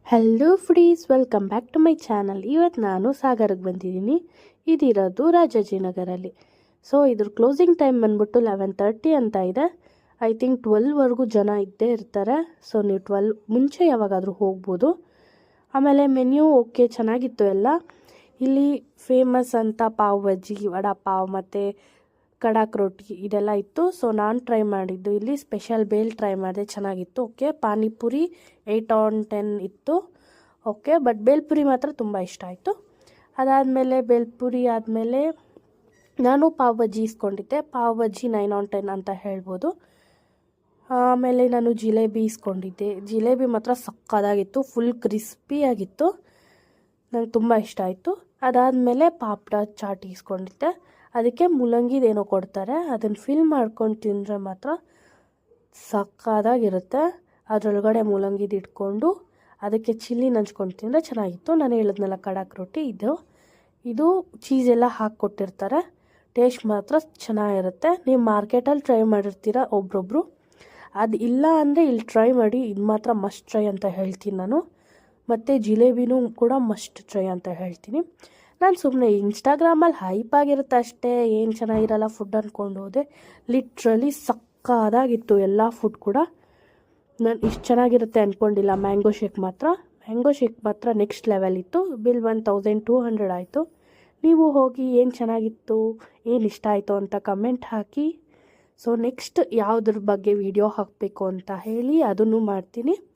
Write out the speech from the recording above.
Hello friends, welcome back to my channel. ಇವತ್ತು ನಾನು ಸಾಗರಕ್ಕೆ ಬಂದಿದ್ದೀನಿ. ಇದಿರೋದು ರಾಜಾಜಿನಗರಲ್ಲಿ. ಸೊ ಇದ್ರ ಕ್ಲೋಸಿಂಗ್ ಟೈಮ್ ಬಂದ್ಬಿಟ್ಟು 11:30 ಅಂತ ಇದೆ. ಐ ಥಿಂಕ್ 12ವರೆಗೂ ಜನ ಇದ್ದೇ ಇರ್ತಾರೆ. ಸೊ ನೀವು 12 ಮುಂಚೆ ಯಾವಾಗಾದರೂ ಹೋಗ್ಬೋದು. ಆಮೇಲೆ ಮೆನ್ಯೂ ಓಕೆ, ಚೆನ್ನಾಗಿತ್ತು ಎಲ್ಲ. ಇಲ್ಲಿ ಫೇಮಸ್ ಅಂತ ಪಾವ್ ಬಜ್ಜಿ, ವಡಾ ಪಾವ್ ಮತ್ತು ಕಡಾಕ್ ರೊಟ್ಟಿ ಇದೆಲ್ಲ ಇತ್ತು. ಸೊ ನಾನು ಟ್ರೈ ಮಾಡಿದ್ದು ಇಲ್ಲಿ ಸ್ಪೆಷಲ್ ಬೇಲ್ ಟ್ರೈ ಮಾಡಿದೆ, ಚೆನ್ನಾಗಿತ್ತು. ಓಕೆ, ಪಾನಿಪುರಿ 8 on 10 ಇತ್ತು. ಓಕೆ, ಬಟ್ ಬೇಲ್ಪುರಿ ಮಾತ್ರ ತುಂಬ ಇಷ್ಟ ಆಯಿತು. ಅದಾದಮೇಲೆ ಬೇಲ್ಪುರಿ ಆದಮೇಲೆ ನಾನು ಪಾವ್ ಬಜ್ಜಿ ಇಸ್ಕೊಂಡಿದ್ದೆ. ಪಾವ್ ಬಜ್ಜಿ 9 on 10 ಅಂತ ಹೇಳ್ಬೋದು. ಆಮೇಲೆ ನಾನು ಜಿಲೇಬಿ ಇಸ್ಕೊಂಡಿದ್ದೆ. ಜಿಲೇಬಿ ಮಾತ್ರ ಸಕ್ಕತ್ತಾಗಿತ್ತು, ಫುಲ್ ಕ್ರಿಸ್ಪಿಯಾಗಿತ್ತು, ನಂಗೆ ತುಂಬ ಇಷ್ಟ ಆಯಿತು. ಅದಾದಮೇಲೆ ಪಾಪಡ ಚಾಟ್ ಇಸ್ಕೊಂಡಿದ್ದೆ. ಅದಕ್ಕೆ ಮೂಲಂಗಿದೇನೋ ಕೊಡ್ತಾರೆ, ಅದನ್ನು ಫಿಲ್ ಮಾಡ್ಕೊಂಡು ತಿಂದರೆ ಮಾತ್ರ ಸಕ್ಕತ್ತಾಗಿರುತ್ತೆ. ಅದರೊಳಗಡೆ ಮೂಲಂಗಿದು ಇಟ್ಕೊಂಡು ಅದಕ್ಕೆ ಚಿಲ್ಲಿ ನಂಚ್ಕೊಂಡು ತಿಂದರೆ ಚೆನ್ನಾಗಿತ್ತು. ನಾನು ಹೇಳಿದ್ನಲ್ಲ ಕಡಾಕ್ ರೊಟ್ಟಿ, ಇದು ಚೀಸೆಲ್ಲ ಹಾಕ್ಕೊಟ್ಟಿರ್ತಾರೆ. ಟೇಸ್ಟ್ ಮಾತ್ರ ಚೆನ್ನಾಗಿರುತ್ತೆ. ನೀವು ಮಾರ್ಕೆಟಲ್ಲಿ ಟ್ರೈ ಮಾಡಿರ್ತೀರ ಒಬ್ರೊಬ್ರು, ಅದು ಇಲ್ಲ ಅಂದರೆ ಇಲ್ಲಿ ಟ್ರೈ ಮಾಡಿ. ಇದು ಮಾತ್ರ ಮಸ್ಟ್ ಟ್ರೈ ಅಂತ ಹೇಳ್ತೀನಿ ನಾನು. ಮತ್ತು ಜಿಲೇಬಿನೂ ಕೂಡ ಮಸ್ಟ್ ಟ್ರೈ ಅಂತ ಹೇಳ್ತೀನಿ. ನಾನು ಸುಮ್ಮನೆ ಇನ್ಸ್ಟಾಗ್ರಾಮಲ್ಲಿ ಹೈಪ್ ಆಗಿರುತ್ತೆ ಅಷ್ಟೇ, ಏನು ಚೆನ್ನಾಗಿರಲ್ಲ ಫುಡ್ ಅಂದ್ಕೊಂಡು ಹೋದೆ. ಲಿಟ್ರಲಿ ಸಕ್ಕತ್ತಾಗಿತ್ತು ಎಲ್ಲ ಫುಡ್ ಕೂಡ. ನಾನು ಇಷ್ಟು ಚೆನ್ನಾಗಿರುತ್ತೆ ಅಂದ್ಕೊಂಡಿಲ್ಲ. ಮ್ಯಾಂಗೋ ಶೇಕ್ ಮಾತ್ರ ನೆಕ್ಸ್ಟ್ ಲೆವೆಲ್ ಇತ್ತು. ಬಿಲ್ 1200 ಆಯಿತು. ನೀವು ಹೋಗಿ ಏನು ಚೆನ್ನಾಗಿತ್ತು, ಏನು ಇಷ್ಟ ಆಯಿತು ಅಂತ ಕಮೆಂಟ್ ಹಾಕಿ. ಸೊ ನೆಕ್ಸ್ಟ್ ಯಾವುದ್ರ ಬಗ್ಗೆ ವಿಡಿಯೋ ಹಾಕಬೇಕು ಅಂತ ಹೇಳಿ, ಅದನ್ನು ಮಾಡ್ತೀನಿ.